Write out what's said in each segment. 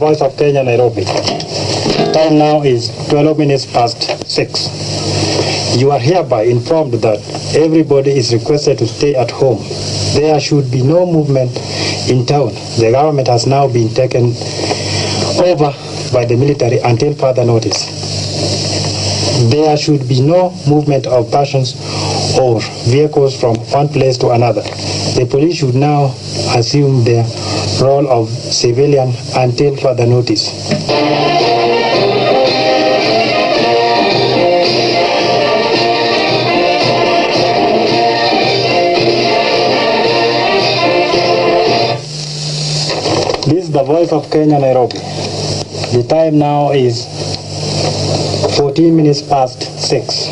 Voice of Kenya, Nairobi. Time now is 12 minutes past 6. You are hereby informed that everybody is requested to stay at home. There should be no movement in town. The government has now been taken over by the military until further notice. There should be no movement of persons or vehicles from one place to another. The police should now assume their role of civilian until further notice. This is the Voice of Kenya, Nairobi. The time now is 14 minutes past 6.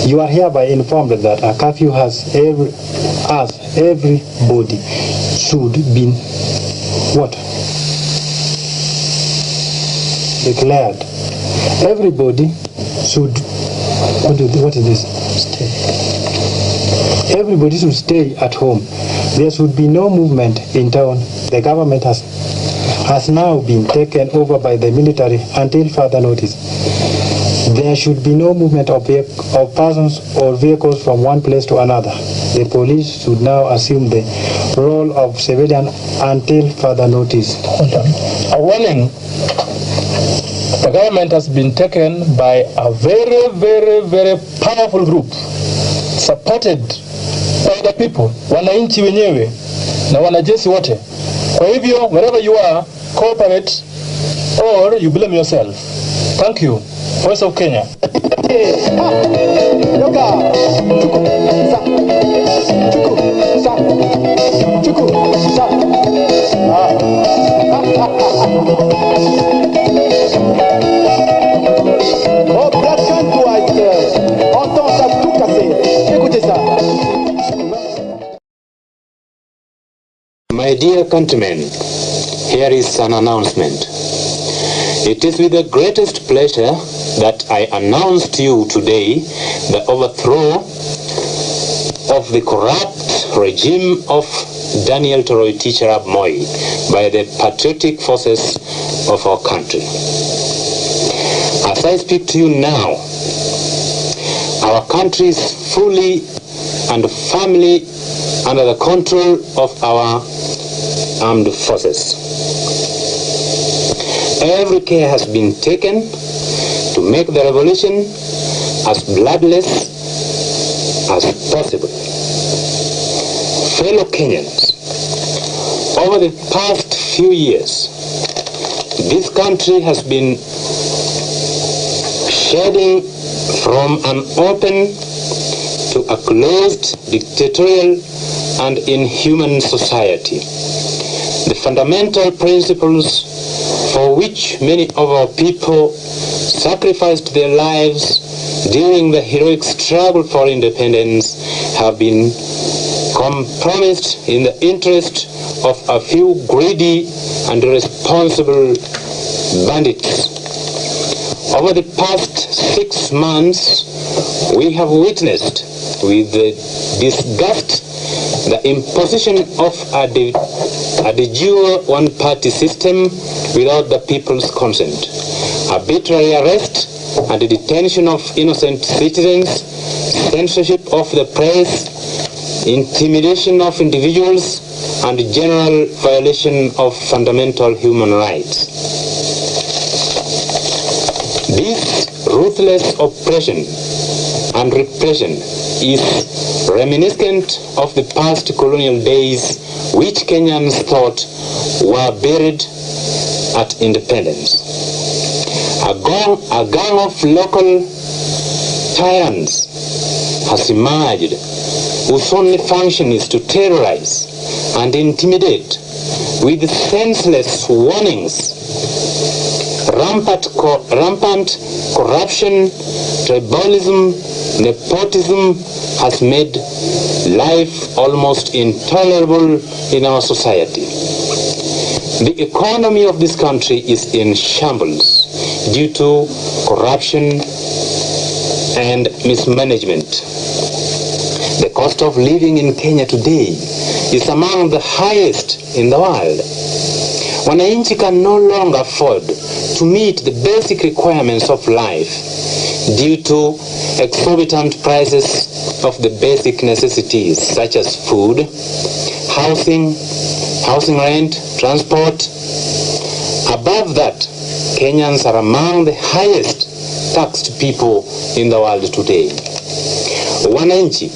You are hereby informed that a curfew has everybody should be declared. Everybody should Everybody should stay at home. There should be no movement in town. The government has now been taken over by the military until further notice. There should be no movement of persons or vehicles from one place to another. The police should now assume the role of civilian until further notice. A warning. The government has been taken by a very, very, very powerful group supported by the people, wananchi wenyewe na wanajeshi wote. Kwa hivyo, wherever you are, cooperate or you blame yourself. Thank you. Voice of Kenya. My dear countrymen, here is an announcement. It is with the greatest pleasure that I announce to you today the overthrow of the corrupt regime of Daniel Toroitich arap Moi by the patriotic forces of our country. As I speak to you now, our country is fully and firmly under the control of our armed forces. Every care has been taken to make the revolution as bloodless as possible. Fellow Kenyans, over the past few years, this country has been shedding from an open to a closed, dictatorial and inhuman society. The fundamental principles for which many of our people sacrificed their lives during the heroic struggle for independence have been compromised in the interest of a few greedy and irresponsible bandits. Over the past 6 months, we have witnessed with disgust the imposition of a de jure one-party system without the people's consent, arbitrary arrest and detention of innocent citizens, censorship of the press, intimidation of individuals, and general violation of fundamental human rights. This ruthless oppression and repression is reminiscent of the past colonial days which Kenyans thought were buried at independence. A gang of local tyrants has emerged whose only function is to terrorize and intimidate with senseless warnings. Rampant corruption, tribalism, nepotism has made life almost intolerable in our society. The economy of this country is in shambles due to corruption and mismanagement. The cost of living in Kenya today is among the highest in the world. Wananchi can no longer afford to meet the basic requirements of life due to exorbitant prices of the basic necessities such as food, housing rent, transport. Above that, Kenyans are among the highest taxed people in the world today. Wananchi,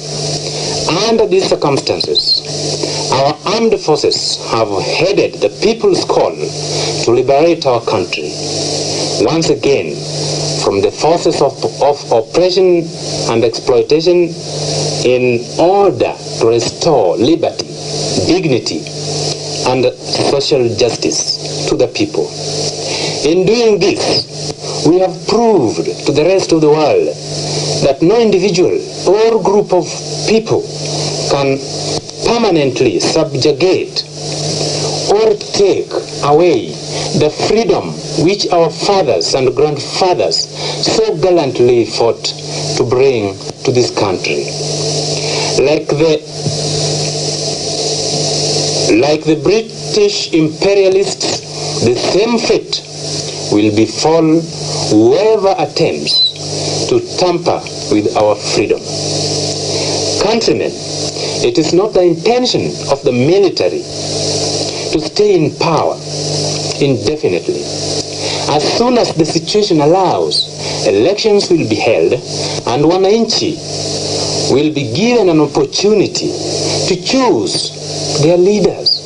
under these circumstances, our armed forces have headed the people's call to liberate our country once again from the forces of oppression and exploitation in order to restore liberty, dignity, and social justice to the people. In doing this, we have proved to the rest of the world that no individual or group of people can permanently subjugate or take away the freedom which our fathers and grandfathers so gallantly fought to bring to this country. Like the British imperialists, the same fate will befall whoever attempts to tamper with our freedom. Countrymen, it is not the intention of the military to stay in power indefinitely. As soon as the situation allows, elections will be held and Wananchi will be given an opportunity to choose their leaders.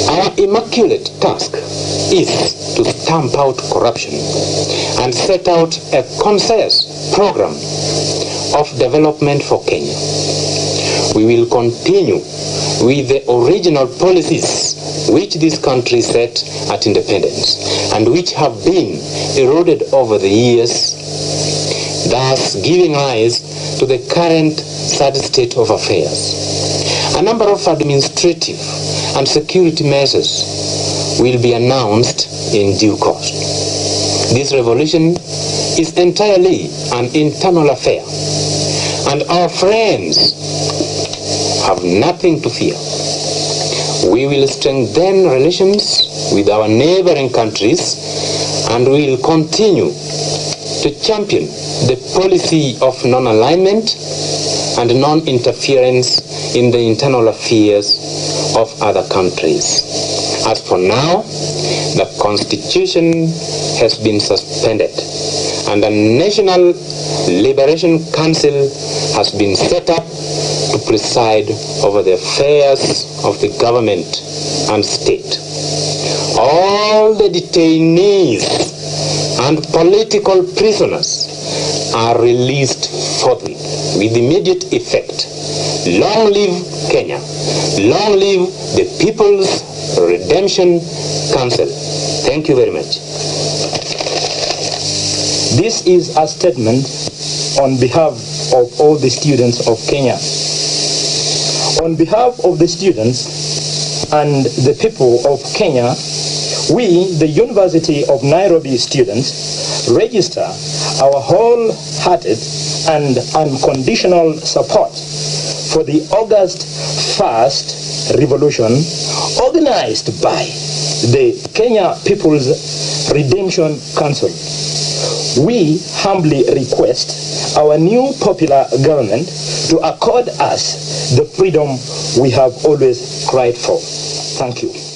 Our immaculate task is to stamp out corruption and set out a concise program of development for Kenya. We will continue with the original policies which this country set at independence and which have been eroded over the years, thus giving rise to the current sad state of affairs. A number of administrative and security measures will be announced in due course. This revolution is entirely an internal affair, and our friends have nothing to fear. We will strengthen relations with our neighboring countries and we will continue to champion the policy of non-alignment and non-interference in the internal affairs of other countries. As for now, the Constitution has been suspended and a National Liberation Council has been set up to preside over the affairs of the government and state. All the detainees and political prisoners are released forthwith with immediate effect. Long live Kenya. Long live the People's Redemption Council. Thank you very much. This is a statement on behalf of all the students of Kenya. On behalf of the students and the people of Kenya, we, the University of Nairobi students, register our wholehearted and unconditional support for the August 1st revolution organized by the Kenya People's Redemption Council. We humbly request our new popular government to accord us the freedom we have always cried for. Thank you.